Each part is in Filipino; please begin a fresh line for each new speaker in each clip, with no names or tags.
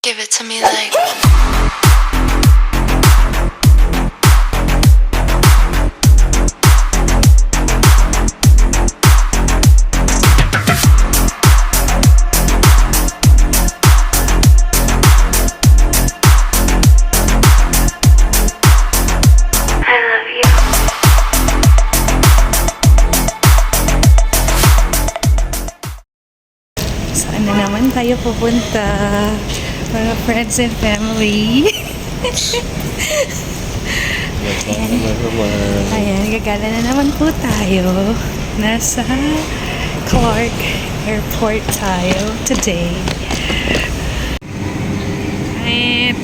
Give it to me like. I love you.
Saan na naman tayo pupunta? Mga friends and family. Ayan, gagala na naman po tayo. Nasa Clark Airport tayo today. Ayan.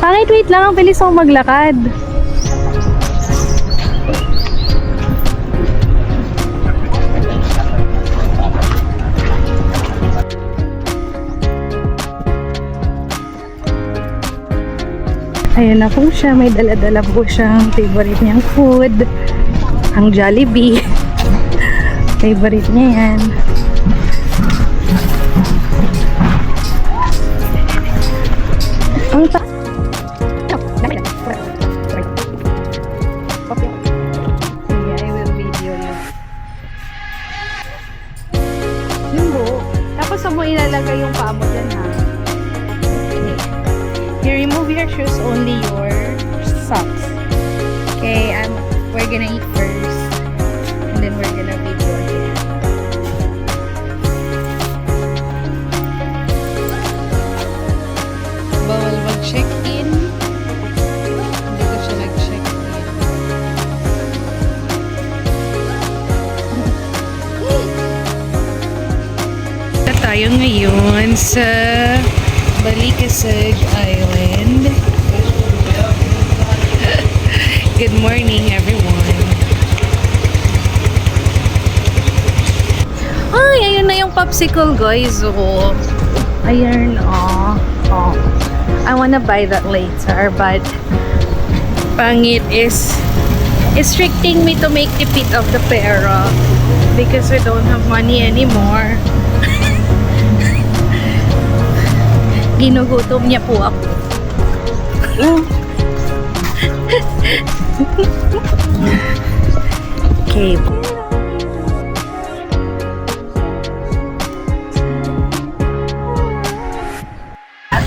Bakit wait lang, ang bilis ako maglakad. Ayun na po siya, may dala-dala po siyang favorite niyang food. Ang Jollibee. Favorite niya yan. Ang I will video you. Yung buo. Tapos mo ilalagay yung paa mo dyan, ha? You remove your shoes, only your socks. Okay, we're gonna eat first. And then we're gonna video again. Bawal mag-check-in. Hindi ko siya nag-check-in. Tayo ngayon sa Balikasag Island. Good morning, everyone. Ay, ayun na yung popsicle, guys. Oh. Ayun, oh. I wanna buy that later, but pangit is restricting me to make tipid of the pera because we don't have money anymore. Ginugutom niya po ako. Okay.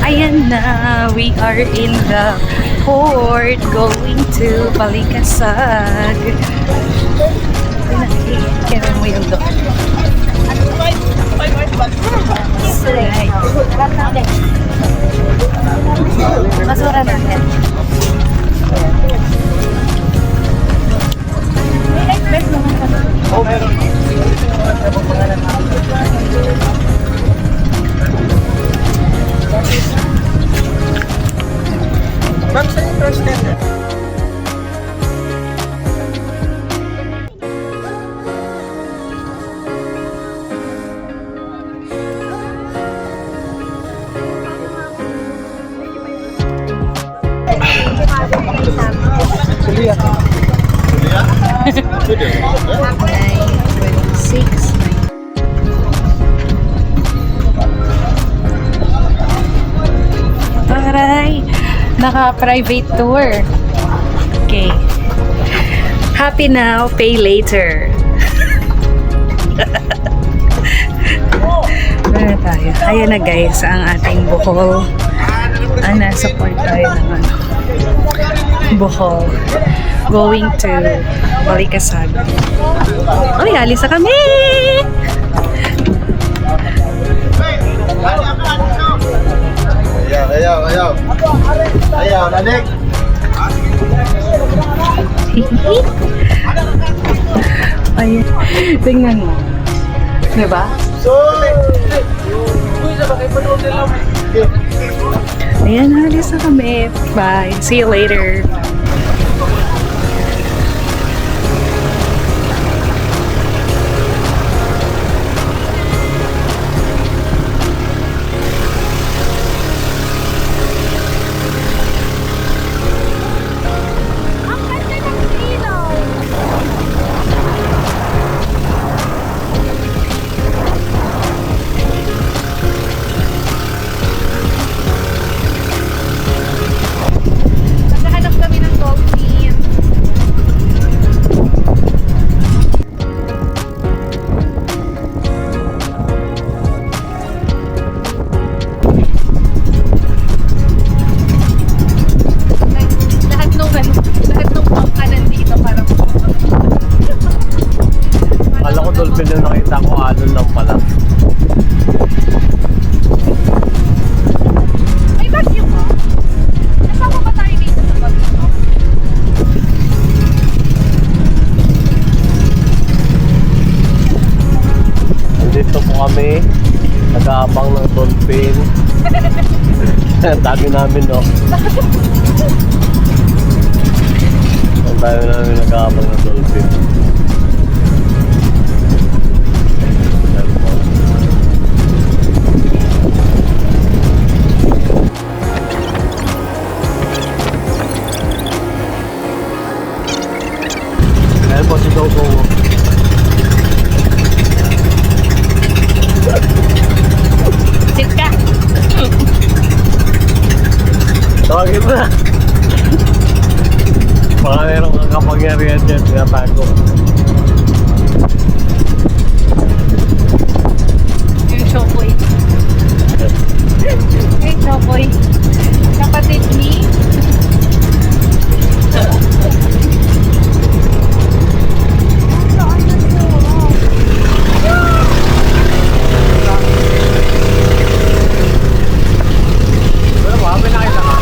Ayan na, we are in the port going to Balikasag. Kaya mo yung doon. Basura natin. Oh, meron. Ma'am, sa yung transgender? Sulia. Sulia? 9:26. Aray! Naka-private tour. Okay. Happy now, pay later. Ano tayo? Ayan na guys, ang ating Bohol. Nasa port tayo ng Bohol. Going to Balikasag. Ay, alis na kami! Ayaw, nanik! Ay, tingnan mo. Diba? Ayan, halis na kami. Bye. See you later.
nag-aabang ng dolphin. Ang dami namin, no? Ang dami namin nag-aabang ng dolphin. Ayan po. Ayan po si Gogo.
Sit ka.
Tawagin mo na. Baka meron kang kapangyarihan dyan, tinatago.
Yung Shokoy. Hey, Shokoy. Kapatid ni...
Pero baka may nakita ka.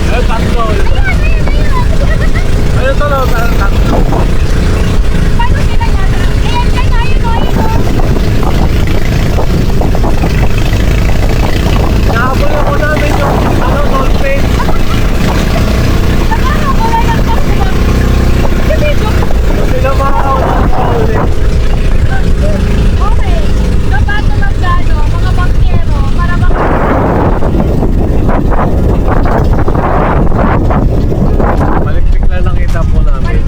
Ayun, tatlo. Ayun, talo, tatlo.
Paano sila yata? Ayan, ayun o.
Nakahabol ako namin yung dolphin.
Nakano ko lang ang pagkakita. Kasi
Hindi na makakaulit.
okay. Kapato ng gano, mga bankero, para bang...
Malikpik lang nakita po namin.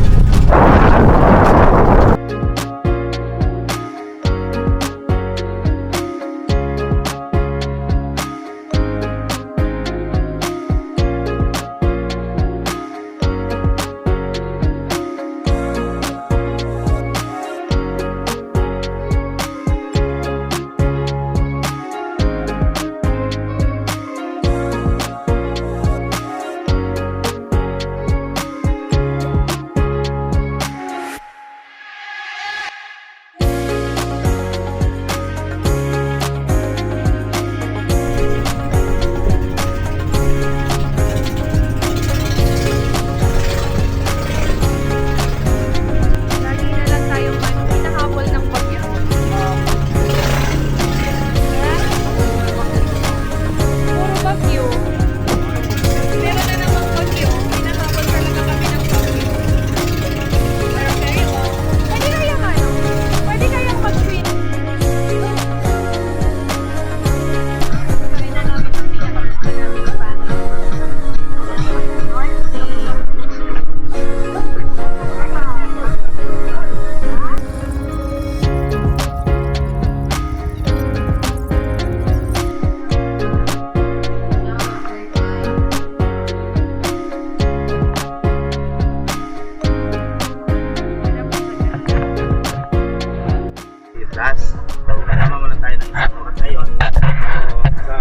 Lagi na lang tayong hinahabol ng bagyo. Puro bagyo. Meron na namang bagyo. Hinahabol talaga kami ng bagyo. Pero kayo, pwede kayang ano? Pwede kayang mag-swim. Kami na namin ang pinakagusto namin pa.
Last, kasama muna tayo ng isang oras ngayon. Sa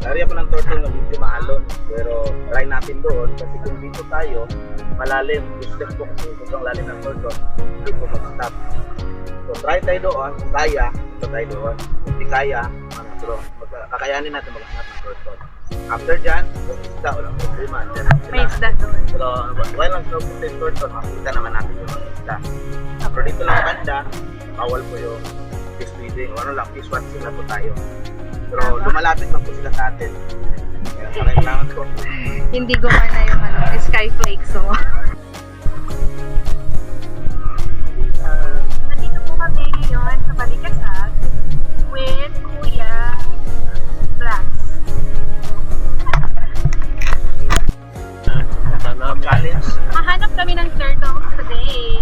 area po ng turtle na medyo maalon, pero try natin doon kasi kung dito tayo, malalim, step po kasi sobrang lalim ng turtle, hindi po mag-stop. So try tayo doon, kung kaya, ito tayo doon. Kung hindi kaya, pero kakayanin natin maghanap ng turtle. After dyan, kung isda o lang problema, dyan
May isda doon.
pero while lang snow punta yung turtle, makikita naman natin yung mga isda. Pero dito lang banda, bawal po yung fish feeding. Ano lang, fish watching na po tayo. Pero lumalapit lang po sila sa atin. Kaya kailangan po.
Hindi gumana yung ano, skyflakes mo. Nandito po kami ngayon sa Balikasag with Kuya Blas.
Challenge.
Hahanap kami ng turtles today.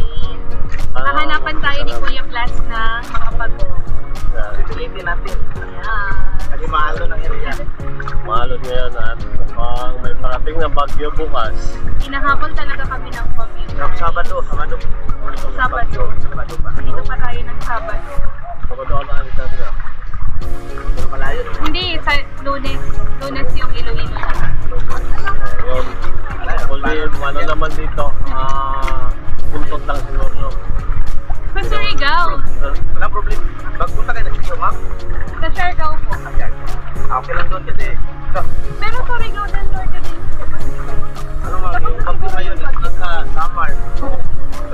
Hahanapan tayo ni Kuya Blas ng mga bago.
Pilitin natin.
Ayan.
Kasi mahalo ng area.
Malot ngayon at mukhang may parating na bagyo bukas.
Hinahabol talaga kami ng bagyo.
Sabado.
Sabado.
Sabado pa.
Dito pa tayo ng Sabado.
Pagkataon na ang sabi na.
Pero malayo naman.
Hindi, sa Lunes. Lunes yung Iloilo.
Yun. Only, ano naman dito, buntot lang siguro.
Sa Surigao.
Walang problema. Pagpunta kayo na. Bro, ma'am?
Sa Siargao po.
Ayan. Okay lang doon kasi. So,
Pero Surigao din, Norte din. Diba?
ano ma'am, yung bagyo ngayon, nasa summer. So,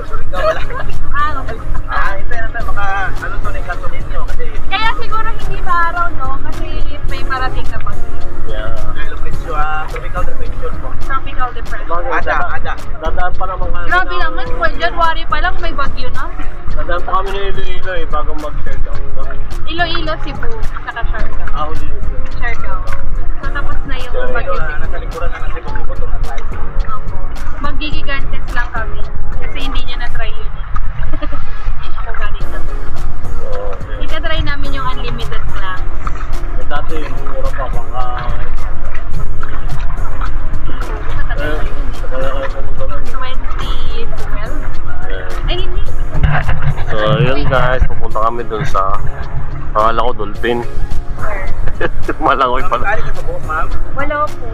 Surigao, wala.
Okay.
Hintay, baka ano to, nagkato ninyo kasi
Kaya siguro hindi maaraw, no? Kasi may parating na bagyo.
Yeah.
dahil presyo, tropical depression po.
Tropical depression.
Ada.
Dadaan pa naman kami.
Grabe naman, January pa lang may bagyo na.
Dadaan pa kami ng Iloilo eh, bago mag-share down.
Iloilo, Cebu, saka Siargao.
Huli.
Siargao. So tapos na yung
Siargao,
bagyo
Pero nasa likuran na natin kung iputong na tayo.
Opo. Magigigantes lang kami. Kasi hindi niya na-try yun eh. Ako galing na.
Okay.
Ika-try namin yung unlimited plan.
Eh, dati mura pa baka.
Sa tagal
Kaya
na yun eh.
kayo pumunta lang.
2012? Ay, hindi.
So, yun guys, pupunta kami dun sa akala ko Dolphin.
Where?
Malangoy
Ma'am,
pala.
kali ka sa buhok, ma'am.
Wala po.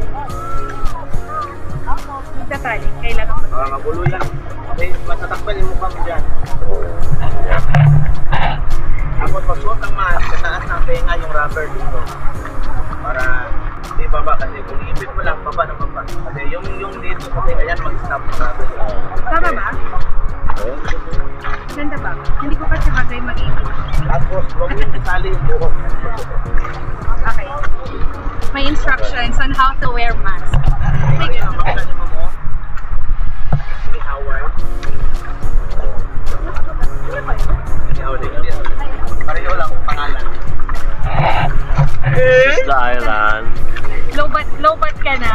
Magtatali. Kailangan mo.
Magulo yan. Okay, matatakpan yung mukha mo dyan. Tapos pagsuot ng mask, kataas ng tenga yung rubber dito. Para di baba kasi kung iipit mo lang, baba na baba. Kasi yung dito sa tenga yan, mag-stop yung rubber.
Tama ba? Ganda ba? Hindi ko kasi bagay mag-ibig.
Tapos, huwag yung isali yung buhok.
Okay. May instructions on how to wear mask.
Sige, makita mo mo. Ni Howard. Ni Howard. Pareho lang ang pangalan.
Isla Island.
Low bat ka na.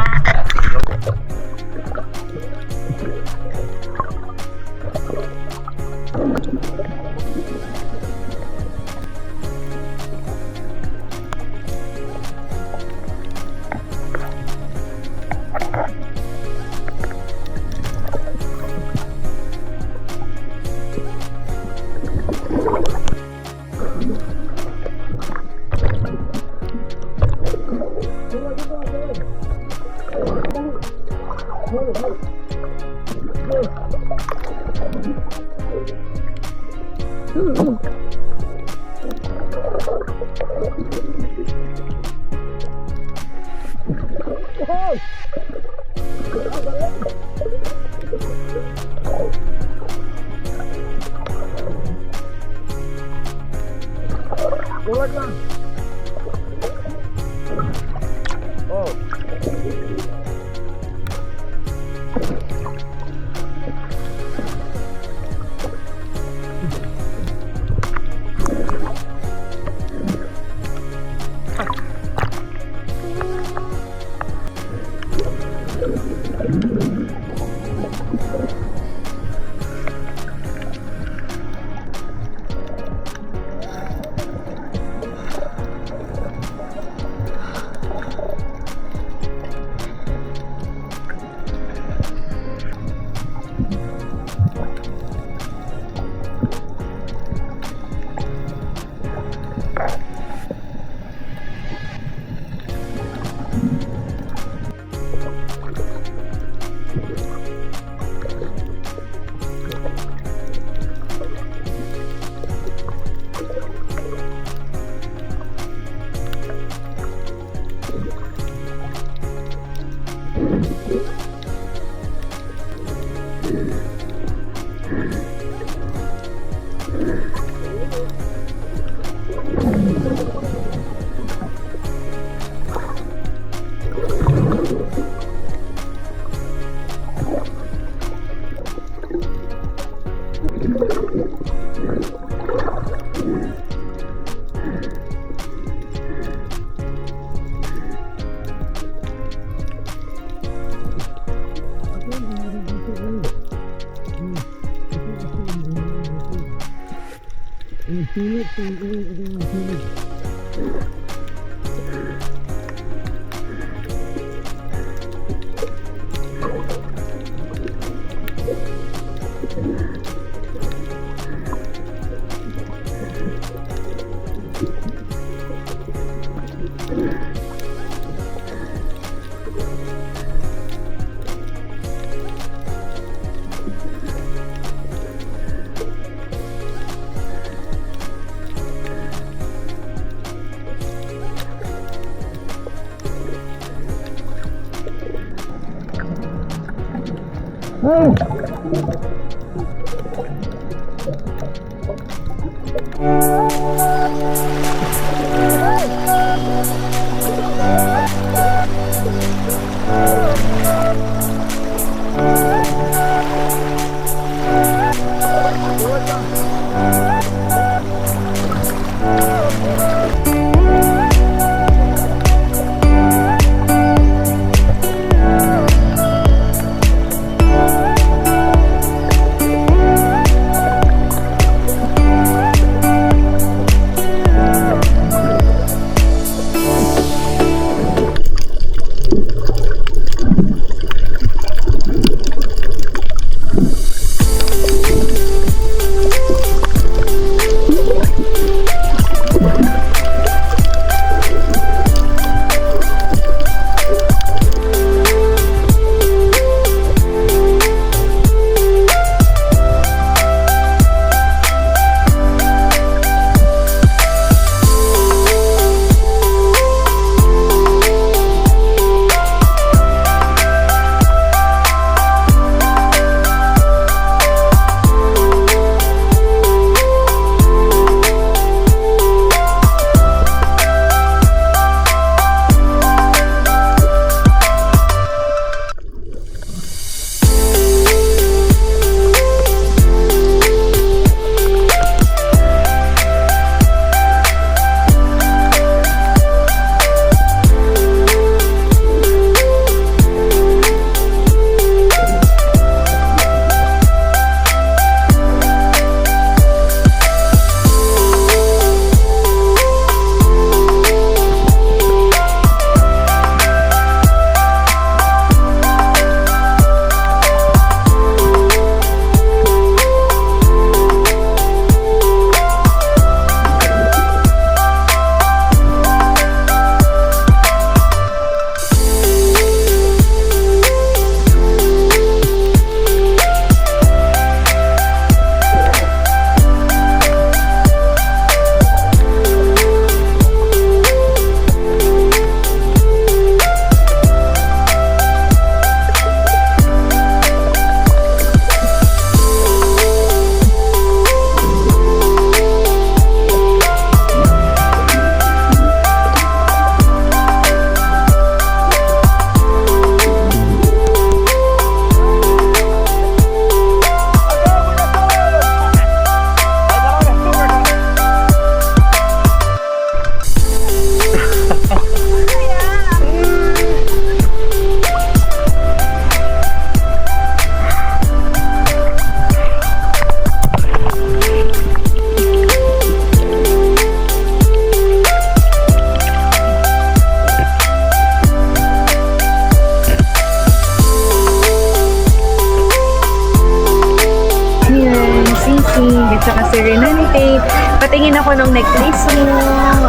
Serenity. Patingin ako ng necklace mo.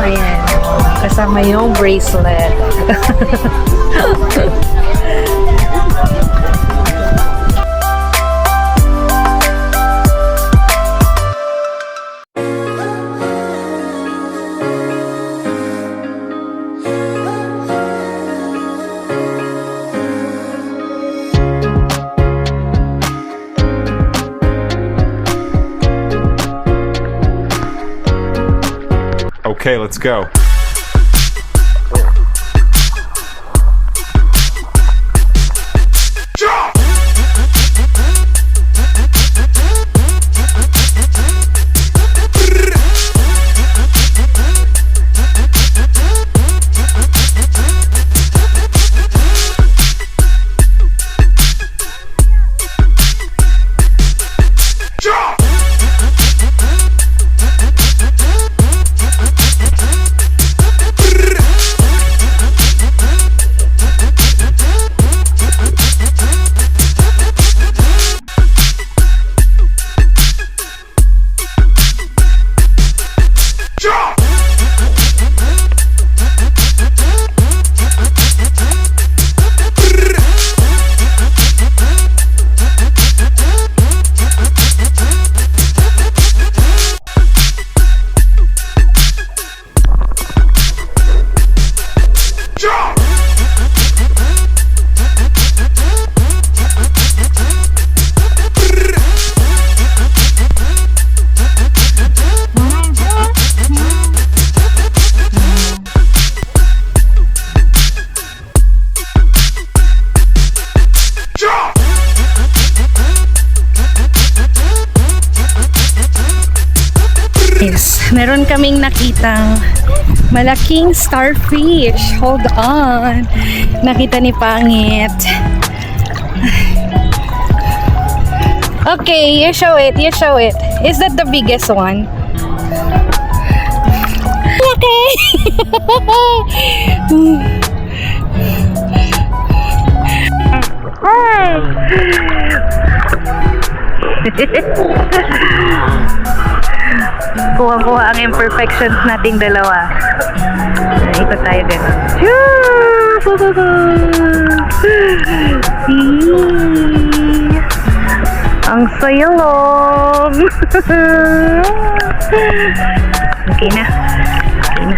Ayan. Kasama yung bracelet.
Okay, let's go.
meron kaming nakitang malaking starfish. Hold on. Nakita ni Pangit. Okay, you show it. You show it. Is that the biggest one? Okay. Kuha-kuha ang imperfections nating dalawa. Ikot tayo gano'n. Ang saya lang. Okay na. Okay na.